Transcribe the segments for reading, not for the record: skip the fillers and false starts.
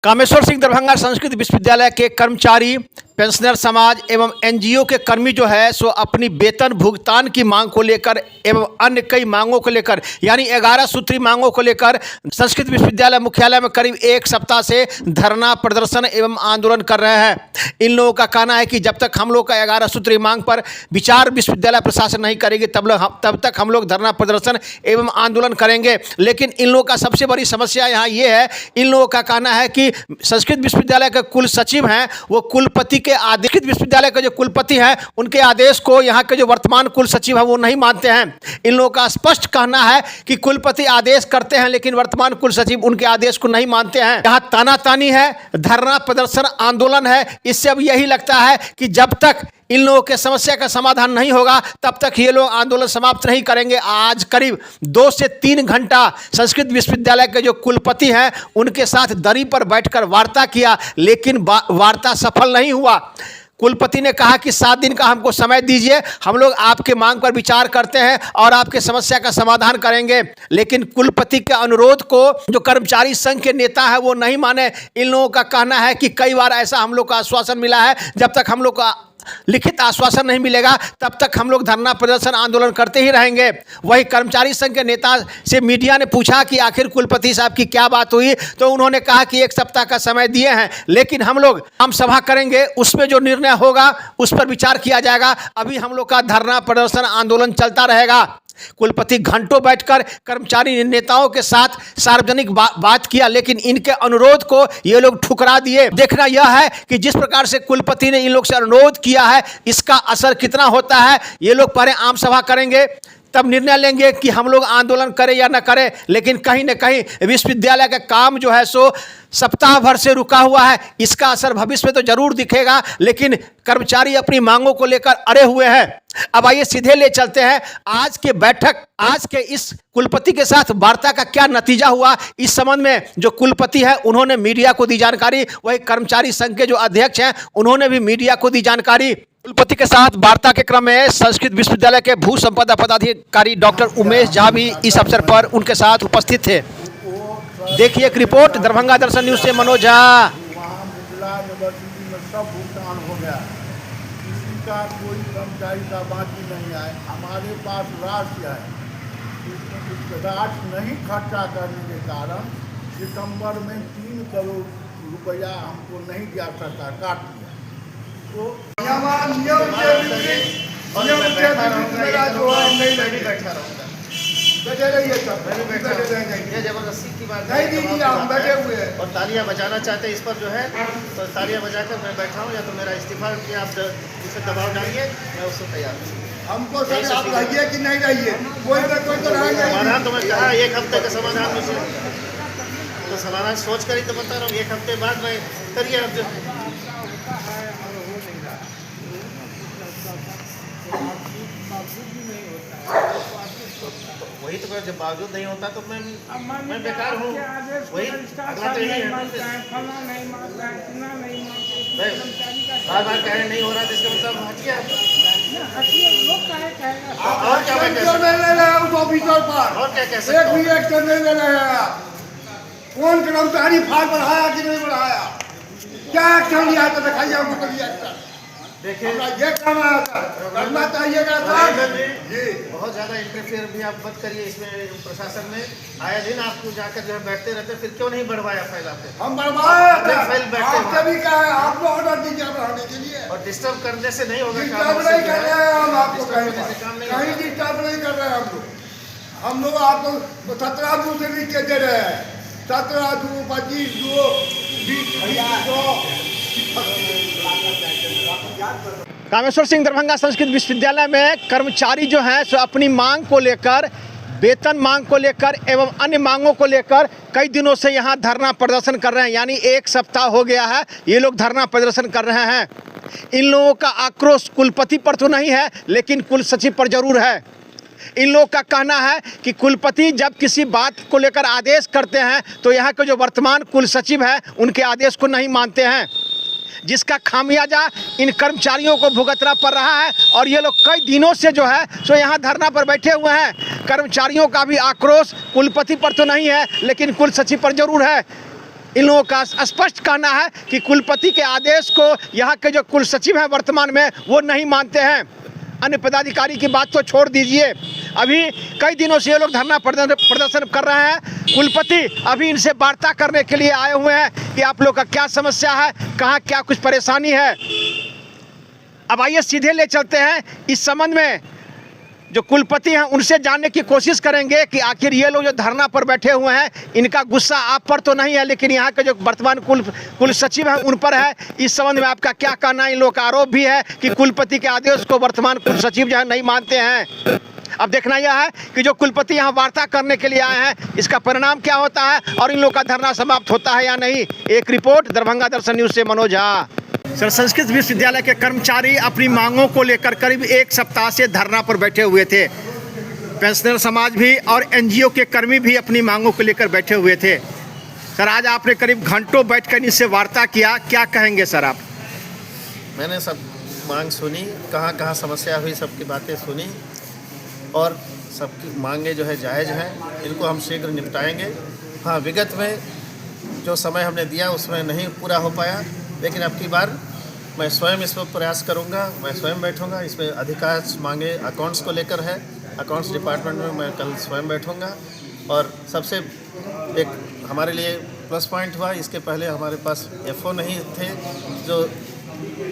कामेश्वर सिंह दरभंगा संस्कृत विश्वविद्यालय के कर्मचारी, पेंशनर समाज एवं एनजीओ के कर्मी जो है सो अपनी वेतन भुगतान की मांग को लेकर एवं अन्य कई मांगों को लेकर यानी 11 सूत्री मांगों को लेकर संस्कृत विश्वविद्यालय मुख्यालय में करीब एक सप्ताह से धरना प्रदर्शन एवं आंदोलन कर रहे हैं। इन लोगों का कहना है कि जब तक हम लोग का 11 सूत्री मांग पर विचार विश्वविद्यालय प्रशासन नहीं करेगी तब तक हम लोग धरना प्रदर्शन एवं आंदोलन करेंगे। लेकिन इन लोगों का सबसे बड़ी समस्या यहाँ ये है, इन लोगों का कहना है कि संस्कृत विश्वविद्यालय के कुल सचिव हैं वो कुलपति के आदेश, विश्वविद्यालय के जो कुलपति हैं उनके आदेश को यहाँ के जो वर्तमान कुल सचिव है वो नहीं मानते हैं। इन लोगों का स्पष्ट कहना है कि कुलपति आदेश करते हैं लेकिन वर्तमान कुल सचिव उनके आदेश को नहीं मानते हैं। यहाँ तानातानी है, धरना प्रदर्शन आंदोलन है। इससे अब यही लगता है कि जब तक इन लोगों के समस्या का समाधान नहीं होगा तब तक ये लोग आंदोलन समाप्त नहीं करेंगे। आज करीब 2 से 3 घंटा संस्कृत विश्वविद्यालय के जो कुलपति हैं उनके साथ दरी पर बैठकर वार्ता किया लेकिन वार्ता सफल नहीं हुआ। कुलपति ने कहा कि 7 दिन का हमको समय दीजिए, हम लोग आपके मांग पर विचार करते हैं और आपके समस्या का समाधान करेंगे। लेकिन कुलपति के अनुरोध को जो कर्मचारी संघ के नेता है वो नहीं माने। इन लोगों का कहना है कि कई बार ऐसा हम लोग का आश्वासन मिला है, जब तक हम लोग का लिखित आश्वासन नहीं मिलेगा तब तक हम लोग धरना प्रदर्शन आंदोलन करते ही रहेंगे। वही कर्मचारी संघ के नेता से मीडिया ने पूछा कि आखिर कुलपति साहब की क्या बात हुई, तो उन्होंने कहा कि 1 सप्ताह का समय दिए हैं लेकिन हम लोग आम सभा करेंगे, उसमें जो निर्णय होगा उस पर विचार किया जाएगा। अभी हम लोग का धरना प्रदर्शन आंदोलन चलता रहेगा। कुलपति घंटों बैठकर कर्मचारी नेताओं के साथ सार्वजनिक बात किया लेकिन इनके अनुरोध को ये लोग ठुकरा दिए। देखना यह है कि जिस प्रकार से कुलपति ने इन लोग से अनुरोध किया है इसका असर कितना होता है। ये लोग पहले आम सभा करेंगे तब निर्णय लेंगे कि हम लोग आंदोलन करें या न करें। लेकिन कहीं न कहीं विश्वविद्यालय का काम जो है सो सप्ताह भर से रुका हुआ है, इसका असर भविष्य में तो जरूर दिखेगा। लेकिन कर्मचारी अपनी मांगों को लेकर अड़े हुए हैं। अब आइए सीधे ले चलते हैं आज के बैठक, आज के इस कुलपति के साथ वार्ता का क्या नतीजा हुआ। इस संबंध में जो कुलपति है उन्होंने मीडिया को दी जानकारी, वही कर्मचारी संघ के जो अध्यक्ष हैं उन्होंने भी मीडिया को दी जानकारी। कुलपति के साथ वार्ता के क्रम में संस्कृत विश्वविद्यालय के भू संपदा पदाधिकारी डॉक्टर उमेश झा भी इस अवसर पर उनके साथ उपस्थित थे। देखिए एक रिपोर्ट दरभंगा दर्शन न्यूज से मनोज झा। यूनिवर्सिटी में सब भुगतान हो गया, किसी का कोई कर्मचारी का बाकी नहीं आए। हमारे पास राशि है, राशि नहीं खर्चा करने के कारण सितंबर में 3 करोड़ रुपया हमको नहीं दिया, सरकार काट दिया। तो नियम के मेरा जो है नहीं बैठा रहूँगा, बैठे रहिए सब, ये जबरदस्ती की बात नहीं दीजिए, हम बैठे हुए हैं और तालियां बजाना चाहते हैं इस पर जो है तो तालियां बजाकर मैं बैठा हूँ, या तो मेरा इस्तीफा कि आप इसे दबाव डालिए, मैं उससे तैयार हूँ। हमको सर आप रहिए कि नहीं रहिए, कोई ना कोई तो रहेंगे। समाधान तो मैं कहा 1 हफ्ते का समाधान मुझे तो समाधान सोच कर ही तो बता रहा हूँ। 1 हफ्ते बाद मैं करिए आप जो वही तो जब बावजूद नहीं होता तो मैं बेकार हूँ। वही अगला तो यही है, बार बार कह नहीं हो रहा जिसका मतलब हटिए और क्या मैं कह नहीं ले रहे उस ऑफिसर पर, और क्या कह एक सकता भी हूँ। एक्शन नहीं ले रहे हैं। कौन कर्मचारी फाइल बढ़ाया कि नहीं बढ़ाया, क्या एक्शन लिया तो दिखाइए हमको। एक्शन देखिए ये करना करना चाहिएगा सर जी। बहुत ज़्यादा इंटरफेयर भी आप मत करिए इसमें। प्रशासन में आए दिन आपको जाकर जो है बैठते रहते, फिर क्यों नहीं बढ़वाया फाइल आपने? हम बढ़वाए फाइल बैठते आपसे भी कहा है, आपको ऑर्डर दीजिए बढ़ाने के लिए। और डिस्टर्ब करने से नहीं होगा। डिस्टर्ब नहीं कर रहे हैं हम आपको, काम नहीं कहीं डिस्टर्ब नहीं कर रहे हैं हम लोग आपको 17 से लिख के दे रहे हैं, 17, 2, 25, 2, 20, कामेश्वर सिंह दरभंगा संस्कृत विश्वविद्यालय में कर्मचारी जो हैं सो अपनी मांग को लेकर, वेतन मांग को लेकर एवं अन्य मांगों को लेकर कई दिनों से यहाँ धरना प्रदर्शन कर रहे हैं। यानी 1 सप्ताह हो गया है ये लोग धरना प्रदर्शन कर रहे हैं। इन लोगों का आक्रोश कुलपति पर तो नहीं है लेकिन कुल सचिव पर जरूर है। इन लोगों का कहना है कि कुलपति जब किसी बात को लेकर आदेश करते हैं तो यहाँ के जो वर्तमान कुल सचिव है उनके आदेश को नहीं मानते हैं, जिसका खामियाजा इन कर्मचारियों को भुगतना पड़ रहा है। और ये लोग कई दिनों से जो है सो यहाँ धरना पर बैठे हुए हैं। कर्मचारियों का भी आक्रोश कुलपति पर तो नहीं है लेकिन कुल सचिव पर जरूर है। इन लोगों का स्पष्ट कहना है कि कुलपति के आदेश को यहाँ के जो कुल सचिव हैं वर्तमान में वो नहीं मानते हैं। अन्य पदाधिकारी की बात तो छोड़ दीजिए, अभी कई दिनों से ये लोग धरना प्रदर्शन कर रहे हैं। कुलपति अभी इनसे वार्ता करने के लिए आए हुए हैं कि आप लोग का क्या समस्या है, कहाँ क्या कुछ परेशानी है। अब आइए सीधे ले चलते हैं इस संबंध में जो कुलपति हैं उनसे जानने की कोशिश करेंगे कि आखिर ये लोग जो धरना पर बैठे हुए हैं इनका गुस्सा आप पर तो नहीं है, लेकिन यहाँ के जो वर्तमान कुल सचिव हैं उन पर है। इस संबंध में आपका क्या कहना है? इन लोगों का आरोप भी है कि कुलपति के आदेश को वर्तमान कुल सचिव जो है नहीं मानते हैं। अब देखना यह है कि जो कुलपति यहाँ वार्ता करने के लिए आए हैं इसका परिणाम क्या होता है और इन लोगों का धरना समाप्त होता है या नहीं। एक रिपोर्ट दरभंगा दर्शन न्यूज से मनोज झा। सर, संस्कृत विश्वविद्यालय के कर्मचारी अपनी मांगों को लेकर करीब एक सप्ताह से धरना पर बैठे हुए थे। पेंशनर समाज भी और एनजीओ के कर्मी भी अपनी मांगों को लेकर बैठे हुए थे। सर, आज आपने करीब घंटों बैठकर इनसे वार्ता किया, क्या कहेंगे सर आप? मैंने सब मांग सुनी, कहाँ कहाँ समस्या हुई सबकी बातें सुनी और सबकी मांगे जो है जायज़ हैं, इनको हम शीघ्र निपटाएंगे। हाँ, विगत में जो समय हमने दिया उसमें नहीं पूरा हो पाया, लेकिन अब की बार मैं स्वयं इस पर प्रयास करूंगा, मैं स्वयं बैठूंगा। इसमें अधिकांश मांगे अकाउंट्स को लेकर है, अकाउंट्स डिपार्टमेंट में मैं कल स्वयं बैठूंगा। और सबसे एक हमारे लिए प्लस पॉइंट हुआ, इसके पहले हमारे पास एफओ नहीं थे जो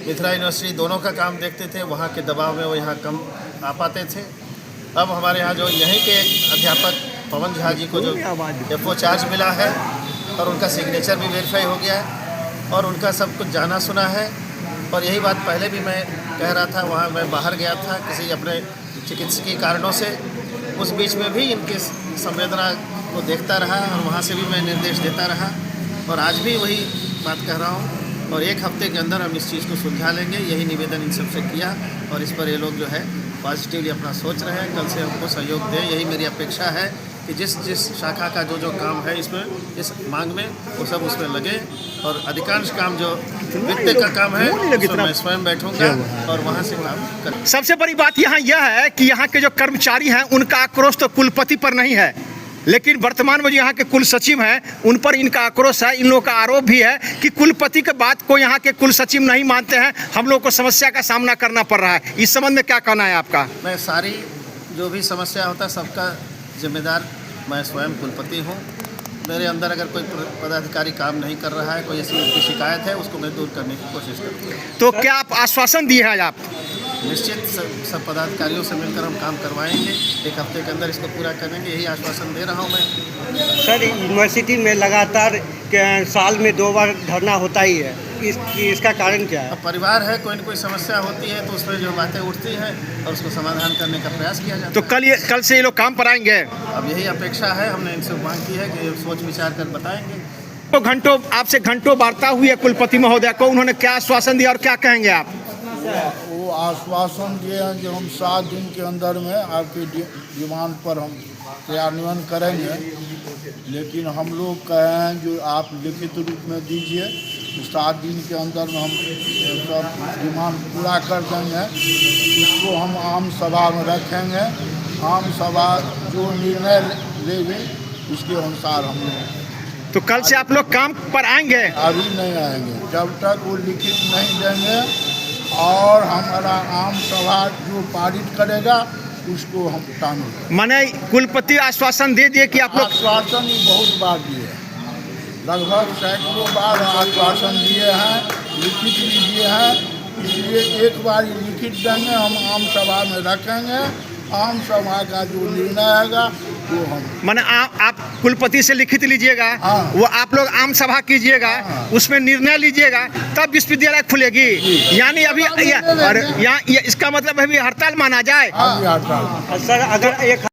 मिथिला यूनिवर्सिटी दोनों का काम देखते थे, वहाँ के दबाव में वो यहाँ कम आ पाते थे। अब हमारे यहाँ जो यहीं के एक अध्यापक पवन झा जी को जो एफओ चार्ज मिला है और उनका सिग्नेचर भी वेरीफाई हो गया है और उनका सब कुछ जाना सुना है। और यही बात पहले भी मैं कह रहा था, वहाँ मैं बाहर गया था किसी अपने चिकित्सकीय कारणों से, उस बीच में भी इनकी संवेदना को देखता रहा और वहाँ से भी मैं निर्देश देता रहा और आज भी वही बात कह रहा हूँ। और एक हफ्ते के अंदर हम इस चीज़ को सुलझा लेंगे, यही निवेदन इन सबसे किया और इस पर ये लोग जो है पॉजिटिवली अपना सोच रहे हैं। कल से हमको सहयोग दें, यही मेरी अपेक्षा है कि जिस शाखा का जो काम है इसमें इस मांग में वो सब उसमें लगे और अधिकांश काम जो वित्त का काम है उसमें मैं स्वयं बैठूंगा और वहाँ से काम करें। सबसे बड़ी बात यहाँ यह है कि यहाँ के जो कर्मचारी हैं उनका आक्रोश तो कुलपति पर नहीं है, लेकिन वर्तमान में जो यहाँ के कुल सचिव हैं उन पर इनका आक्रोश है। इन लोगों का आरोप भी है कि कुलपति के बात को यहाँ के कुल सचिव नहीं मानते हैं, हम लोग को समस्या का सामना करना पड़ रहा है। इस संबंध में क्या कहना है आपका? मैं सारी जो भी समस्या होता है सबका जिम्मेदार मैं स्वयं कुलपति हूँ। मेरे अंदर अगर कोई पदाधिकारी काम नहीं कर रहा है, कोई ऐसी शिकायत है, उसको मैं दूर करने की कोशिश करूँगा। तो क्या आप आश्वासन दिए हैं आप? निश्चित सब पदाधिकारियों से मिलकर हम काम करवाएंगे, एक हफ्ते के अंदर इसको पूरा करेंगे, यही आश्वासन दे रहा हूँ मैं। सर, यूनिवर्सिटी में लगातार साल में 2 बार धरना होता ही है, इसका कारण क्या है? अब परिवार है, कोई न कोई समस्या होती है तो उसमें जो बातें उठती हैं और उसको समाधान करने का प्रयास किया जाता तो है। कल से ये लोग काम पर आएंगे? अब यही अपेक्षा है, हमने इनसे मांग की है कि सोच विचार कर बताएंगे। तो आपसे घंटों वार्ता हुई है कुलपति महोदय को, उन्होंने क्या आश्वासन दिया और क्या कहेंगे आप? वो आश्वासन दिए हैं कि हम 7 दिन के अंदर में आपकी डिमांड पर हम क्रियान्वयन करेंगे, लेकिन हम लोग कहे हैं जो आप लिखित रूप में दीजिए, 7 दिन के अंदर में हम सब डिमांड पूरा कर देंगे। इसको हम आम सभा में रखेंगे, आम सभा जो निर्णय लेगी उसके अनुसार हम लोग। तो कल से आप लोग काम पर आएंगे? अभी नहीं आएंगे जब तक वो लिखित नहीं देंगे और हमारा आम सभा जो पारित करेगा उसको हम टालेंगे। माने कुलपति आश्वासन दे दिए कि आप लोग? आश्वासन बहुत बार दिए हैं, लगभग सैकड़ों बार आश्वासन दिए हैं, लिखित भी दिए हैं। इसलिए एक बार लिखित देंगे, हम आम सभा में रखेंगे, आम सभा का जो निर्णय आएगा वो हम माने आप कुलपति से लिखित लीजिएगा, हाँ। वो आप लोग आम सभा कीजिएगा, हाँ। उसमें निर्णय लीजिएगा, तब विश्वविद्यालय खुलेगी। यानी अभी इसका मतलब अभी हड़ताल माना जाए? हड़ताल। सर, अगर एक